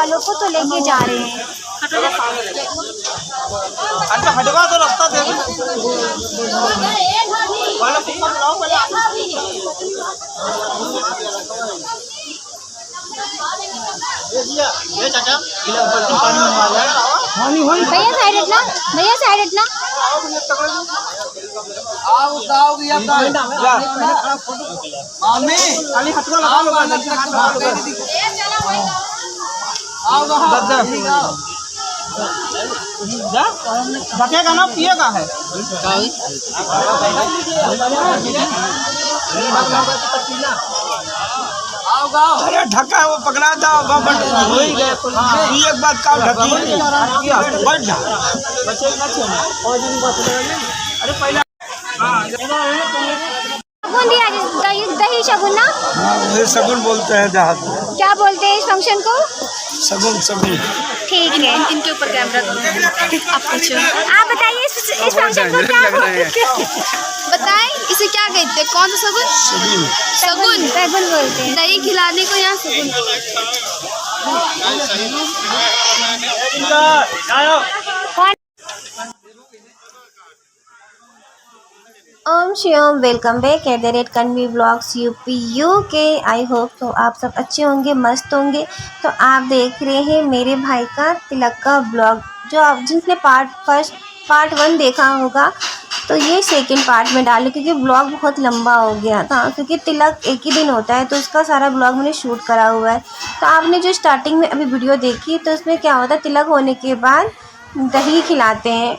वालों को तो लेके जा रहे हैं। हटवा तो रास्ता दे ये चाचा पानी मंगवा ले भैया साइड हटना, भैया साइड हटना। ढकेगा ना पिएगा है अरे ढका वो पकड़ा था हो ही गए एक बात का ढकी बैठ जा अरे पहले शगुन दिया, दही शगुन ना, शगुन बोलते हैं देहात में। क्या बोलते हैं इस फंक्शन को? शगुन शगुन। ठीक है, इनके ऊपर कैमरा आप पूछो। आप बताइए इस फंक्शन को क्या बोलते हैं? बताएं इसे क्या कहते हैं? कौन सा शगुन? शगुन शगुन बोलते हैं। दही खिलाने को यहाँ शगुन। Om Shivam, welcome back at the rate Kanvi blogs UK. I hope तो आप सब अच्छे होंगे, मस्त होंगे। तो आप देख रहे हैं मेरे भाई का तिलक का ब्लॉग, जो आप जिसने पार्ट 1 देखा होगा तो ये सेकंड पार्ट में डाले, क्योंकि ब्लॉग बहुत लंबा हो गया था, क्योंकि तिलक एक ही दिन होता है तो उसका सारा ब्लॉग मैंने शूट करा हुआ है। तो आपने जो स्टार्टिंग में अभी वीडियो देखी तो उसमें क्या होता है, तिलक होने के बाद दही खिलाते हैं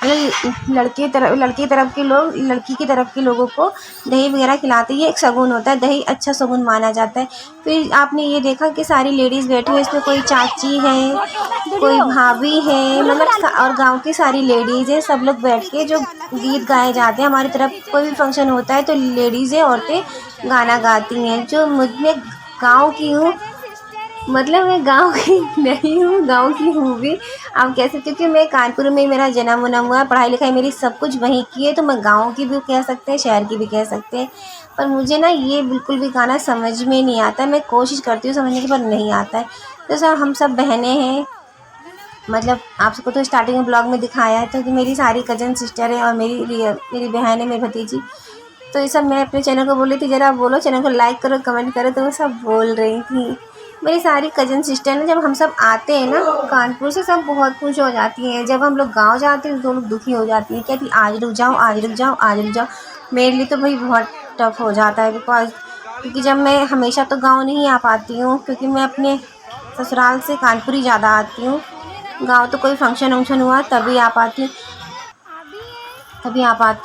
लड़की तरफ के लोग, लड़की की तरफ के लोगों को दही वगैरह खिलाते हैं। ये एक शगुन होता है, दही अच्छा शगुन माना जाता है। फिर आपने ये देखा कि सारी लेडीज़ बैठी हैं, इसमें कोई चाची है, कोई भाभी है, मतलब और गांव की सारी लेडीज़ हैं। सब लोग बैठ के जो गीत गाए जाते हैं, हमारी तरफ कोई भी फंक्शन होता है तो लेडीज़ें औरतें गाना गाती हैं। जो मैं गाँव की हूँ, मतलब मैं गांव की नहीं हूँ, गांव की हूँ भी आप कह सकते हो, क्योंकि मैं कानपुर में मेरा जन्म वनम हुआ, पढ़ाई लिखाई मेरी सब कुछ वहीं की है, तो मैं गांव की भी कह सकते हैं, शहर की भी कह सकते हैं। पर मुझे ना ये बिल्कुल भी गाना समझ में नहीं आता है। मैं कोशिश करती हूँ समझने की, पर नहीं आता है। तो सर हम सब बहनें हैं, मतलब आप सबको तो स्टार्टिंग में ब्लॉग में दिखाया है तो कि मेरी सारी कज़न सिस्टर है और मेरी बहन है, मेरी भतीजी। तो ये सब मैं अपने चैनल को बोल रही थी, ज़रा बोलो चैनल को लाइक करो, कमेंट करो, तो वो सब बोल रही थी। मेरी सारी कज़न सिस्टर ने, जब हम सब आते हैं ना कानपुर से, सब बहुत खुश हो जाती हैं। जब हम लोग गांव जाते हैं तो लोग दुखी हो जाती हैं, कहती आज रुक जाओ, आज रुक जाओ, आज रुक जाओ। मेरे लिए तो भाई बहुत टफ हो जाता है, बिकॉज क्योंकि जब मैं हमेशा तो गांव नहीं आ पाती हूँ, क्योंकि मैं अपने ससुराल से कानपुर ही ज़्यादा आती हूँ। गाँव तो कोई फंक्शन वंक्शन हुआ तभी आ पाती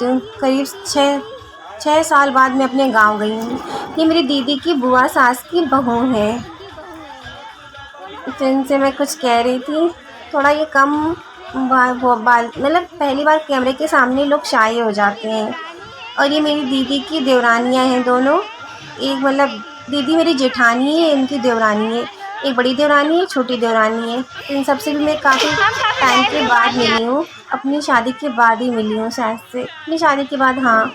हूँ। करीब 6 साल बाद मैं अपने गाँव गई हूँ। ये मेरी दीदी की बुआ सास की बहू है। तो इनसे मैं कुछ कह रही थी, थोड़ा ये कम बाल, मतलब पहली बार कैमरे के सामने लोग शाये हो जाते हैं। और ये मेरी दीदी की देवरानियाँ हैं दोनों। एक मतलब दीदी मेरी जेठानी है, इनकी देवरानी है, एक बड़ी देवरानी है, छोटी देवरानी है। इन सबसे भी मैं काफ़ी टाइम के बाद मिली हूँ, अपनी शादी के बाद ही मिली हूँ, शायद से अपनी शादी के बाद, हाँ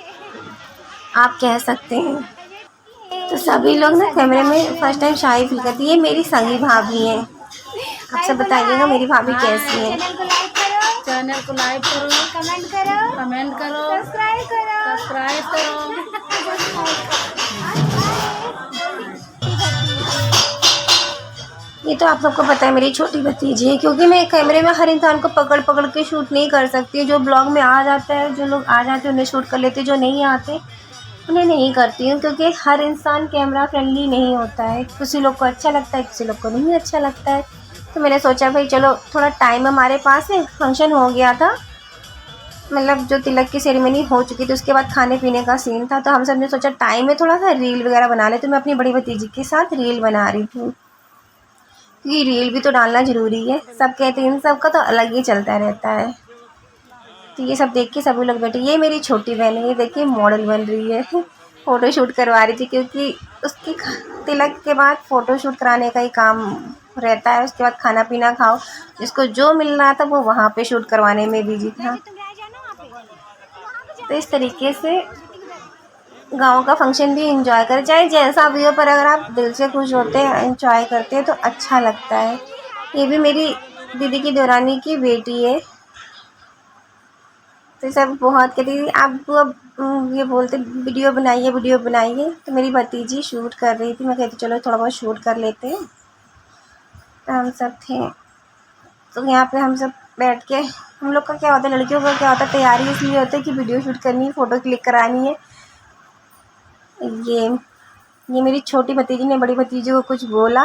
आप कह सकते हैं। तो सभी लोग ना कैमरे में फर्स्ट टाइम शाही फील करती है। ये मेरी संगी भाभी है। आप सब बताइएगा मेरी भाभी कैसी है। चैनल को लाइक करो, कमेंट करो, सब्सक्राइब करो। ये तो आप सबको पता है मेरी छोटी भतीजी है, क्योंकि मैं कैमरे में हर इंसान को पकड़ पकड़ के शूट नहीं कर सकती। जो ब्लॉग में आ जाता है, जो लोग आ जाते हैं उन्हें शूट कर लेते, जो नहीं आते उन्हें नहीं करती हूँ, क्योंकि हर इंसान कैमरा फ्रेंडली नहीं होता है। किसी लोग को अच्छा लगता है, किसी लोग को नहीं अच्छा लगता है। तो मैंने सोचा भाई चलो थोड़ा टाइम हमारे पास है, फंक्शन हो गया था, मतलब जो तिलक की सेरेमनी हो चुकी थी उसके बाद खाने पीने का सीन था, तो हम सब ने सोचा टाइम है थोड़ा सा रील वगैरह बना ले। तो मैं अपनी बड़ी भतीजी के साथ रील बना रही थी, क्योंकि रील भी तो डालना ज़रूरी है। सब कहते हैं, इन सब का तो अलग ही चलता रहता है। तो ये सब देख के सभी लोग बैठे। ये मेरी छोटी बहन है, ये देखिए मॉडल बन रही है, फ़ोटो शूट करवा रही थी, क्योंकि उसकी तिलक के बाद फ़ोटो शूट कराने का ही काम रहता है। उसके बाद खाना पीना खाओ, जिसको जो मिल रहा था वो वहाँ पे शूट करवाने में बिजी था। तो इस तरीके से गाँव का फंक्शन भी एंजॉय करें, चाहे जैसा भी हो, पर अगर आप दिल से खुश होते हैं, एंजॉय करते हैं तो अच्छा लगता है। ये भी मेरी दीदी की देवरानी की बेटी है। तो सब बहुत कहती थी आप अब ये बोलते वीडियो बनाइए। तो मेरी भतीजी शूट कर रही थी, मैं कहती चलो थोड़ा बहुत शूट कर लेते हैं। तो हम सब थे, तो यहाँ पे हम सब बैठ के, हम लोग का क्या होता है, लड़कियों का क्या होता है, तैयारी इसलिए होती है कि वीडियो शूट करनी है, फ़ोटो क्लिक करानी है। ये मेरी छोटी भतीजी ने बड़ी भतीजी को कुछ बोला,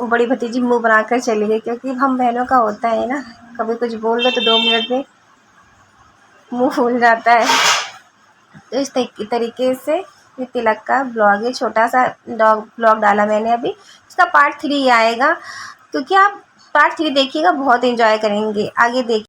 वो बड़ी भतीजी मुंह बनाकर चली गई, क्योंकि हम बहनों का होता है ना, कभी कुछ बोल दो तो 2 मिनट में मुंह फूल जाता है। तो इस तरीके से ये तिलक का ब्लॉग है, छोटा सा ब्लॉग डाला मैंने अभी। इसका पार्ट 3 आएगा, क्योंकि आप पार्ट 3 देखिएगा, बहुत एंजॉय करेंगे। आगे देखिए।